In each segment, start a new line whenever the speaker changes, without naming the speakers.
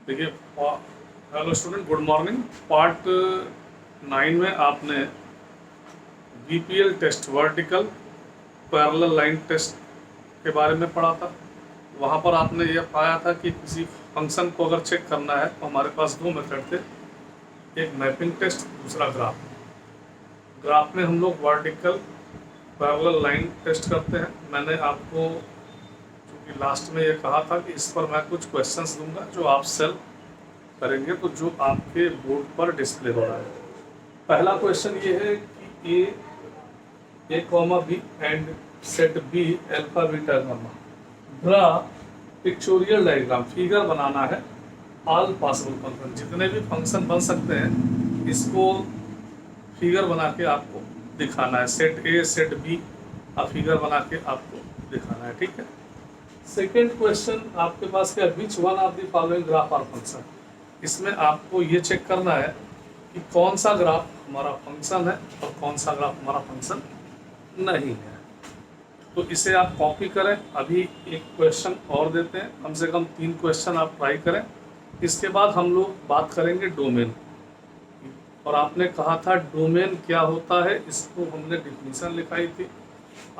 देखिए, hello student, good morning. Part 9 में आपने BPL test, vertical parallel line test के बारे में पढ़ा था। वहाँ पर आपने यह पाया था कि किसी फंक्शन को अगर चेक करना है तो हमारे पास दो मेथड थे, एक मैपिंग टेस्ट, दूसरा ग्राफ। ग्राफ में हम लोग वर्टिकल पैरेलल लाइन टेस्ट करते हैं। मैंने आपको चूँकि लास्ट में ये कहा था कि इस पर मैं कुछ क्वेश्चंस दूंगा जो आप सेल्फ करेंगे, तो जो आपके बोर्ड पर डिस्प्ले हो रहा है। पहला क्वेश्चन ये है कि A comma B and set B alpha beta gamma, draw pictorial diagram, figure बनाना है ऑल पॉसिबल फंक्शन, जितने भी फंक्शन बन सकते हैं इसको फिगर बना के आपको दिखाना है। सेट ए सेट बी आप फिगर बना के आपको दिखाना है, ठीक है। सेकेंड क्वेश्चन आपके पास क्या, which one of the following graph are function. इसमें आपको ये चेक करना है कि कौन सा ग्राफ हमारा फंक्शन है और कौन सा ग्राफ हमारा फंक्शन नहीं है। तो इसे आप कॉपी करें। अभी एक क्वेश्चन और देते हैं, कम से कम 3 क्वेश्चन आप ट्राई करें। इसके बाद हम लोग बात करेंगे डोमेन, और आपने कहा था डोमेन क्या होता है, इसको हमने डिफिनीशन लिखाई थी।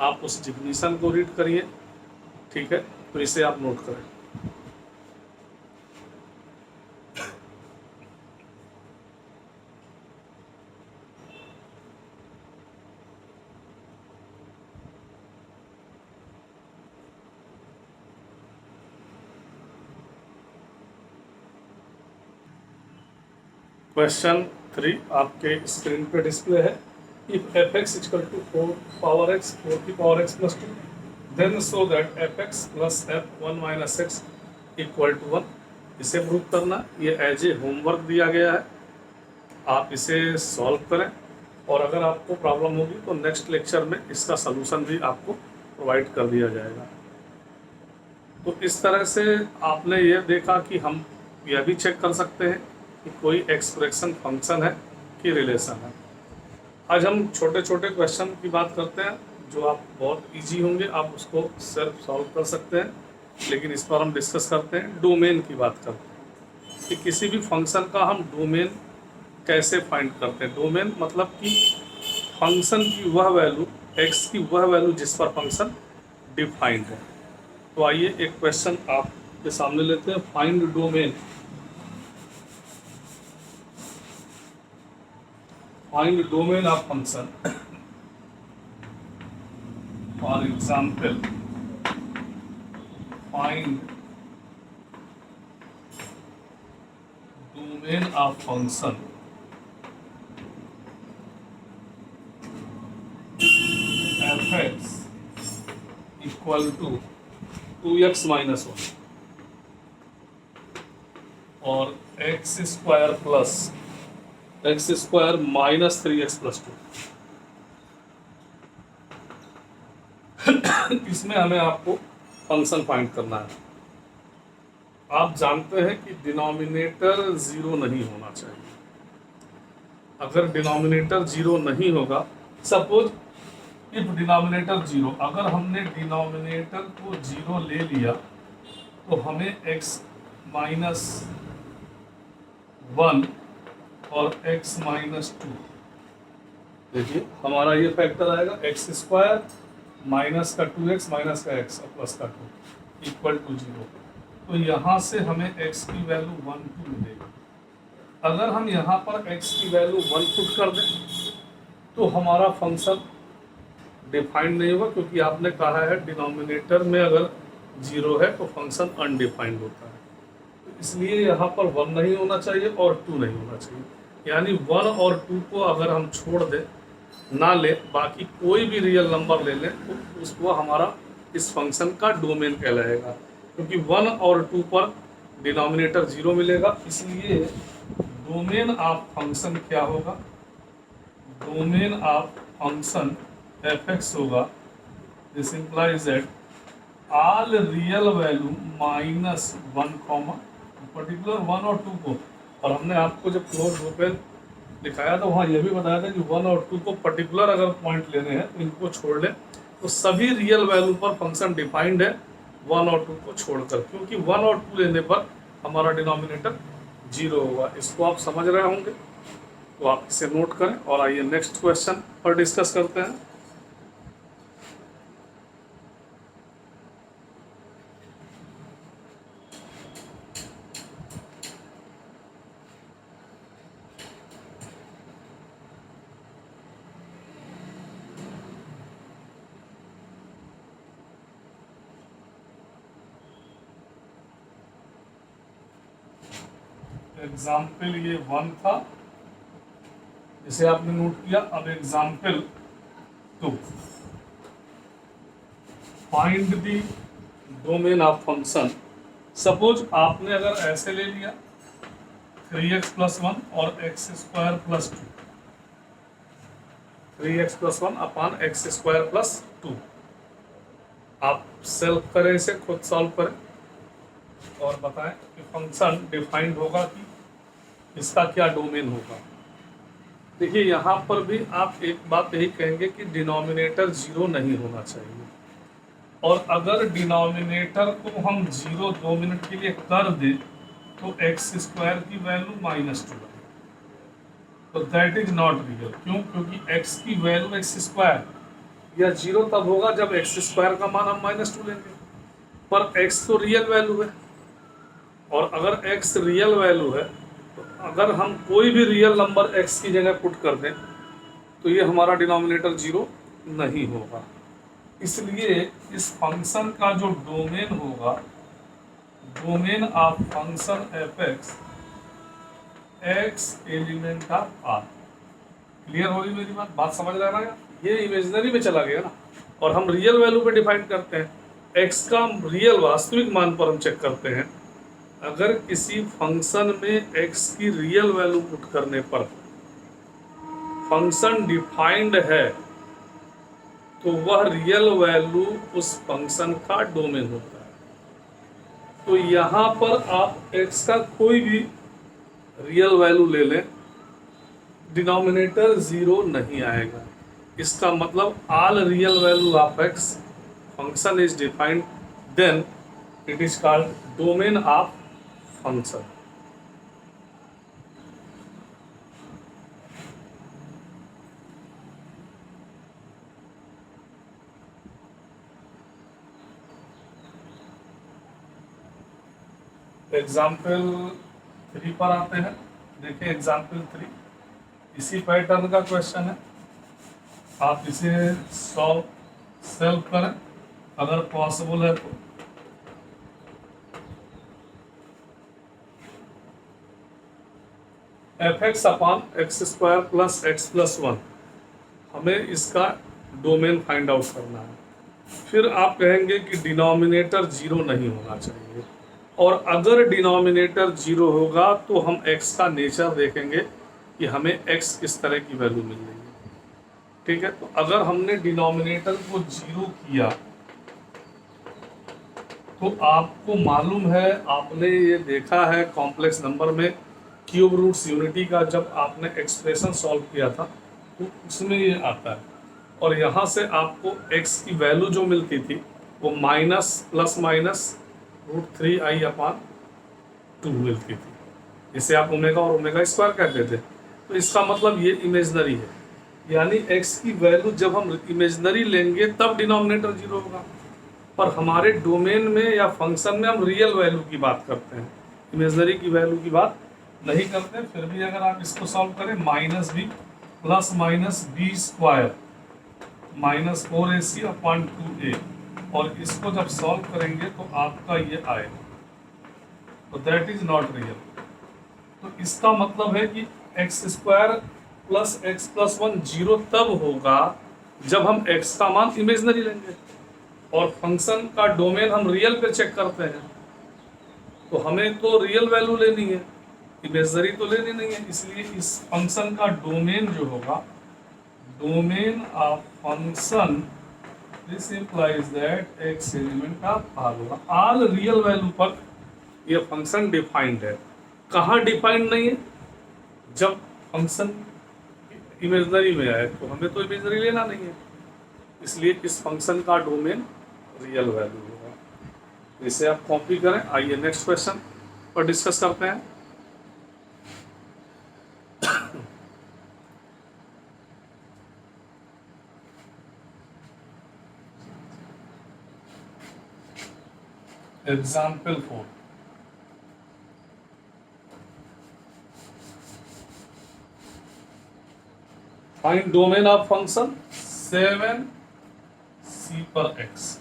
आप उस डिफिनीशन को रीड करिए, ठीक है। तो इसे आप नोट करें। क्वेश्चन 3 आपके स्क्रीन पे डिस्प्ले है। If f x equal to 4 power x 4 की power x plus 2, then so that f x plus f 1 minus x equal to 1। इसे प्रूव करना, ये एज ए होमवर्क दिया गया है, आप इसे सॉल्व करें। और अगर आपको प्रॉब्लम होगी तो नेक्स्ट लेक्चर में इसका सलूशन भी आपको प्रोवाइड कर दिया जाएगा। तो इस तरह से आपने ये देखा कि हम यह भी चेक कर सकते हैं कि कोई एक्सप्रेशन फंक्शन है कि रिलेशन है। आज हम छोटे छोटे क्वेश्चन की बात करते हैं जो आप बहुत इजी होंगे, आप उसको सेल्फ सॉल्व कर सकते हैं। लेकिन इस पर हम डिस्कस करते हैं, डोमेन की बात करते हैं कि किसी भी फंक्शन का हम डोमेन कैसे फाइंड करते हैं। डोमेन मतलब कि फंक्शन की वह वैल्यू, एक्स की वह वैल्यू जिस पर फंक्शन डिफाइंड है। तो आइए एक क्वेश्चन आपके सामने लेते हैं, find domain. Find the domain of function. For example, find domain of function f(x) equal to 2x minus 1 और x square plus x square minus 3x plus 2। इसमें हमें आपको फंक्शन फाइंड करना है। आप जानते हैं कि डिनोमिनेटर 0 नहीं होना चाहिए। अगर डिनोमिनेटर 0 नहीं होगा, सपोज इफ डिनोमिनेटर 0, अगर हमने डिनोमिनेटर को 0 ले लिया तो हमें x माइनस 1 और x माइनस 2, देखिए हमारा ये फैक्टर आएगा एक्स स्क्वायर माइनस का 2x माइनस का x और प्लस का 2 इक्वल टू 0। तो यहाँ से हमें x की वैल्यू 1 2 मिलेगी। अगर हम यहाँ पर x की वैल्यू 1 पुट कर दें तो हमारा फंक्शन डिफाइंड नहीं होगा, क्योंकि आपने कहा है डिनोमिनेटर में अगर 0 है तो फंक्शन अनडिफाइंड होता है। तो इसलिए यहाँ पर 1 नहीं होना चाहिए और 2 नहीं होना चाहिए। यानी 1 और 2 को अगर हम छोड़ दें, ना ले, बाकी कोई भी रियल नंबर ले लें तो उसको हमारा इस फंक्शन का डोमेन कहलाएगा, क्योंकि 1 और 2 पर डिनोमिनेटर 0 मिलेगा। इसलिए डोमेन ऑफ फंक्शन क्या होगा, डोमेन ऑफ फंक्शन f(x) होगा, this implies that all real value minus 1 comma particular 1 और 2 को। और हमने आपको जब क्लोज ओपन दिखाया था वहाँ यह भी बताया था कि 1 और 2 को पर्टिकुलर अगर पॉइंट लेने हैं तो इनको छोड़ लें, तो सभी रियल वैल्यू पर फंक्शन डिफाइंड है 1 और 2 को छोड़कर, क्योंकि 1 और 2 लेने पर हमारा डिनोमिनेटर 0 होगा। इसको आप समझ रहे होंगे, तो आप इसे नोट करें और आइए नेक्स्ट क्वेश्चन पर डिस्कस करते हैं। एग्जाम्पल ये 1 था, जिसे आपने नोट किया। अब example 2, find the domain of function. Suppose आपने अगर ऐसे ले लिया 3x+1 और x² + 2, 3x+1 अपान x² + 2। आप सेल्फ करें, इसे खुद सॉल्व करें और बताएं कि फंक्शन डिफाइंड होगा कि इसका क्या डोमेन होगा। देखिए यहाँ पर भी आप एक बात यही कहेंगे कि डिनोमिनेटर 0 नहीं होना चाहिए, और अगर डिनोमिनेटर को हम 0 2 मिनट के लिए कर दें तो x² की वैल्यू -2 है, तो दैट इज नॉट रियल। क्यों? क्योंकि x की वैल्यू x² या 0 तब होगा जब x² का मान हम -2 लेंगे, पर x तो रियल वैल्यू है, और अगर x रियल वैल्यू है तो अगर हम कोई भी रियल नंबर x की जगह पुट कर दें तो ये हमारा डिनोमिनेटर 0 नहीं होगा। इसलिए इस फंक्शन का जो डोमेन होगा, domain of function f(x) x element of R। Clear होगी मेरी बात समझ रहा है ना? ये इमेजिनरी में चला गया ना, और हम रियल वैल्यू पे डिफाइन करते हैं। x का रियल वास्तविक मान पर हम चेक करते हैं। अगर किसी फंक्शन में x की रियल वैल्यू पुट करने पर फंक्शन डिफाइंड है तो वह रियल वैल्यू उस फंक्शन का डोमेन होता है। तो यहाँ पर आप x का कोई भी रियल वैल्यू ले लें, डिनोमिनेटर 0 नहीं आएगा। इसका मतलब all real value of x function is defined, then it is called domain of function. Example 3 पर आते हैं। देखिए एग्जाम्पल 3 इसी पैटर्न का क्वेश्चन है। आप इसे सॉल्व करें अगर पॉसिबल है तो। f(x) अपान x² + x+1 हमें इसका डोमेन फाइंड आउट करना है। फिर आप कहेंगे कि डिनोमिनेटर 0 नहीं होना चाहिए, और अगर डिनोमिनेटर 0 होगा तो हम x का नेचर देखेंगे कि हमें x किस तरह की वैल्यू मिल रही है। ठीक है, तो अगर हमने डिनोमिनेटर को 0 किया तो आपको मालूम है, आपने ये देखा है कॉम्प्लेक्स नंबर में क्यूब रूट्स यूनिटी का जब आपने एक्सप्रेशन सॉल्व किया था तो उसमें ये आता है, और यहाँ से आपको x की वैल्यू जो मिलती थी वो -±√3i/2 मिलती थी, जिसे आप ओमेगा और ओमेगा स्क्वायर कहते थे। तो इसका मतलब ये इमेजनरी है, यानी x की वैल्यू जब हम इमेजनरी लेंगे तब डिनोमिनेटर 0 होगा, पर हमारे डोमेन में या फंक्शन में हम रियल वैल्यू की बात करते हैं, इमेजनरी की वैल्यू की बात नहीं करते। फिर भी अगर आप इसको सॉल्व करें -b + -b² -4ac/2a, और इसको जब सॉल्व करेंगे तो आपका ये आएगा, तो दैट इज नॉट रियल। तो इसका मतलब है कि x² + x+1 0 तब होगा जब हम x का मान इमेजनरी लेंगे, और फंक्शन का डोमेन हम रियल पे चेक करते हैं, तो हमें तो रियल वैल्यू लेनी है, इमेजनरी तो लेनी नहीं है। इसलिए इस फंक्शन का डोमेन जो होगा, domain of function, this implies that x element of R होगा। ऑल रियल वैल्यू पर यह फंक्शन डिफाइंड है। कहाँ डिफाइंड नहीं है? जब फंक्शन इमेजनरी में आए, तो हमें तो इमेजनरी लेना नहीं है, इसलिए इस फंक्शन का डोमेन रियल वैल्यू होगा। इसे आप कॉपी करें। आइए नेक्स्ट क्वेश्चन। पर डिस्कस करते हैं। Example 4, find domain of function 7c पर x।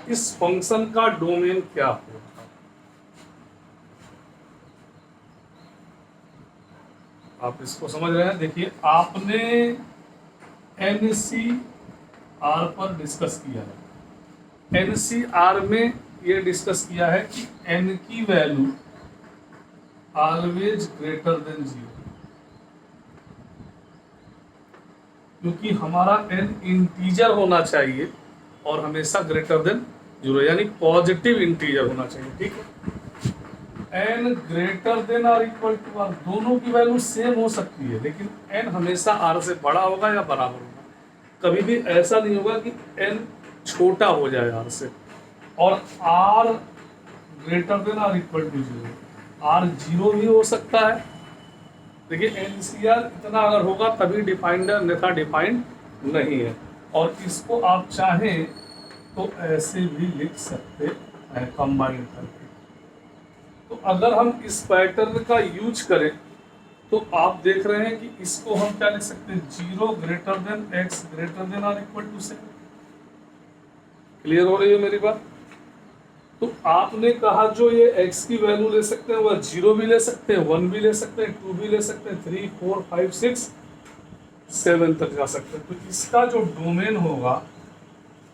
इस फंक्शन का डोमेन क्या होगा? आप इसको समझ रहे हैं? देखिए, आपने NCR पर डिस्कस किया है। NCR में ये डिस्कस किया है कि n की वैल्यू ऑलवेज ग्रेटर देन 0, क्योंकि हमारा n इंटीजर होना चाहिए और हमेशा ग्रेटर देन 0, यानी पॉजिटिव इंटीजर होना चाहिए। ठीक है, n ग्रेटर देन और इक्वल टू r, दोनों की वैल्यू सेम हो सकती है, लेकिन n हमेशा r से बड़ा होगा या बराबर होगा। कभी भी ऐसा नहीं होगा कि n छोटा हो जाए r से। और r ग्रेटर देन और इक्वल टू 0, r 0 भी हो सकता है। देखिए, NCR इतना अगर होगा तभी डिफाइंड है, अन्यथा डिफाइंड नहीं है। और इसको आप चाहें तो ऐसे भी लिख सकते हैं कंबाइन करके। तो अगर हम इस पैटर्न का यूज करें तो आप देख रहे हैं कि इसको हम क्या लिख सकते हैं, 0 greater than x greater than और इक्वल टू 7। क्लियर हो रही है मेरी बात? तो आपने कहा जो ये x की वैल्यू ले सकते हैं वह 0 भी ले सकते हैं, 1 भी ले सकते हैं, 2 भी ले सकते हैं, 3, 4, 5, 6, 7 तक जा सकते हैं। तो इसका जो डोमेन होगा,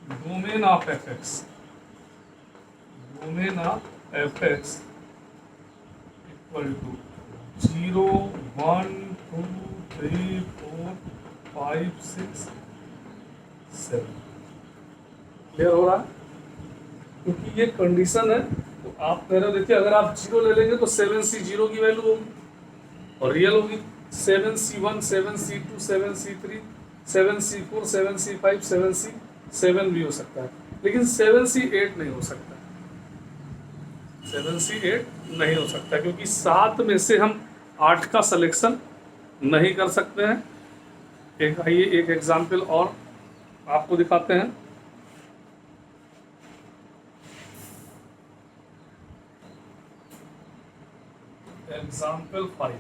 domain of fx, domain of fx equal to 0, 1, 2, 3, 4, 5, 6, 7। Clear हो रहा है? क्योंकि ये कंडीशन है। तो आप कह रहे हो, देखिए, अगर आप 0 ले लेंगे तो 7c 0 की वैल्यू होगी और रियल होगी। 7c1, 7c2, 7c3, 7c4, 7c5, 7c7 भी हो सकता है, लेकिन 7c8 नहीं हो सकता। 7c8 नहीं हो सकता क्योंकि 7 में से हम 8 का सिलेक्शन नहीं कर सकते हैं। आइए एक एग्जाम्पल और आपको दिखाते हैं। एग्जाम्पल 5,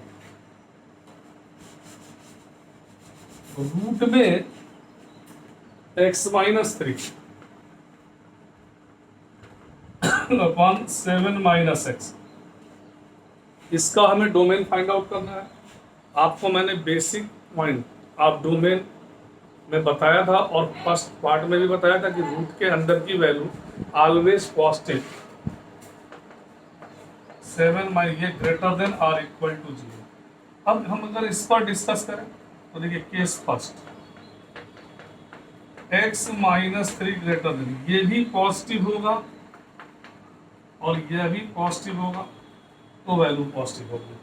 रूट में x-3 अपॉन 7 - x, इसका हमें डोमेन फाइंड आउट करना है। आपको मैंने बेसिक पॉइंट ऑफ डोमेन में बताया था और फर्स्ट पार्ट में भी बताया था कि रूट के अंदर की वैल्यू ऑलवेज पॉजिटिव। 7 ये ग्रेटर देन और इक्वल टू 0। अब हम अगर इस पर डिस्कस करें तो देखिए, case first, x-3 greater than, ये भी पॉजिटिव होगा और यह भी पॉजिटिव होगा, तो वैल्यू पॉजिटिव होगी।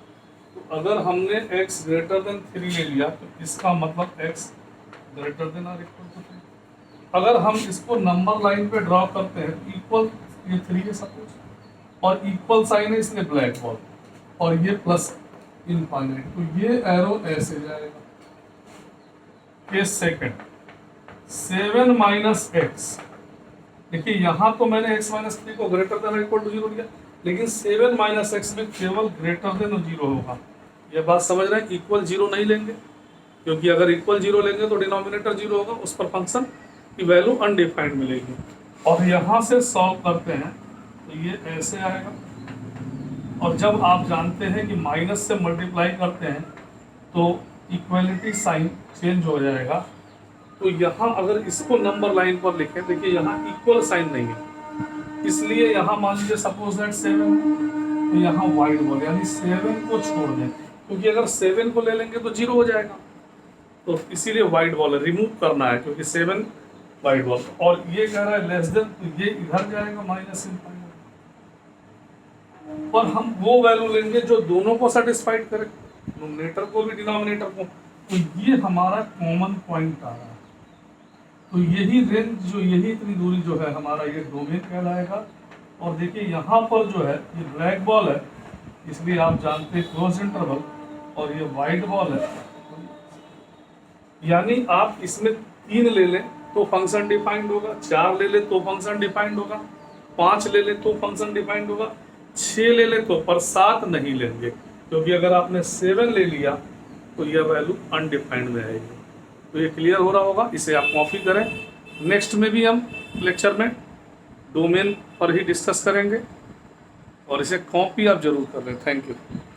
तो अगर हमने x ग्रेटर देन 3 ले लिया तो इसका मतलब x ग्रेटर देन और इक्वल टू 3। अगर हम इसको नंबर लाइन पे ड्रॉ करते हैं, इक्वल, ये 3 है सपोज, और इक्वल साइन है इसलिए ब्लैक बॉल, और ये प्लस इनफाइनाइट, तो ये एरो ऐसे जाएगा। केस सेकंड, 7 - x, देखिए यहाँ तो मैंने x-3 को ग्रेटर देन इक्वल टू 0 लिया, लेकिन 7 - x में केवल ग्रेटर देन 0 होगा। ये बात समझ रहे हैं? इक्वल 0 नहीं लेंगे, क्योंकि अगर इक्वल 0 लेंगे तो डिनोमिनेटर 0 होगा, उस पर फंक्शन की वैल्यू अनडिफाइंड मिलेगी। और यहाँ से सॉल्व करते हैं तो ये ऐसे आएगा, और जब आप जानते हैं कि माइनस से मल्टीप्लाई करते हैं तो इक्वलिटी साइन चेंज हो जाएगा। तो यहाँ अगर इसको नंबर लाइन पर लिखें, देखिए यहाँ इक्वल साइन नहीं है, इसलिए यहाँ मान लीजिए सपोज दैट 7, तो यहाँ वाइड बॉल, यानी 7 को छोड़ दें, क्योंकि अगर 7 को ले लेंगे तो 0 हो जाएगा, तो इसीलिए वाइड बॉल रिमूव करना है, क्योंकि 7 वाइड बॉल। और ये कह रहा है लेस देन, तो ये इधर जाएगा माइनस इनफाइनाइट, पर हम वो वैल्यू लेंगे जो दोनों को सेटिस्फाइड करे, नोमिनेटर को भी डिनोमिनेटर को। तो ये हमारा कॉमन पॉइंट आ रहा है। तो यही रेंज, जो यही इतनी दूरी जो है हमारा, ये डोमेन कहलाएगा। और देखिए यहाँ पर जो है ये ब्लैक बॉल है, इसलिए आप जानते हैं क्लोज इंटरवल, और ये वाइट बॉल है, यानी आप इसमें 3 ले लें तो फंक्शन डिफाइंड होगा, 4 ले लें तो फंक्शन डिफाइंड होगा, 5 ले लें तो फंक्शन डिफाइंड होगा, 6 ले लें तो, पर 7 नहीं लेंगे, क्योंकि अगर आपने 7 ले लिया तो यह वैल्यू अनडिफाइंड में आएगी। तो ये क्लियर हो रहा होगा, इसे आप कॉपी करें। नेक्स्ट में भी हम लेक्चर में डोमेन पर ही डिस्कस करेंगे, और इसे कॉपी आप जरूर कर लें। Thank you.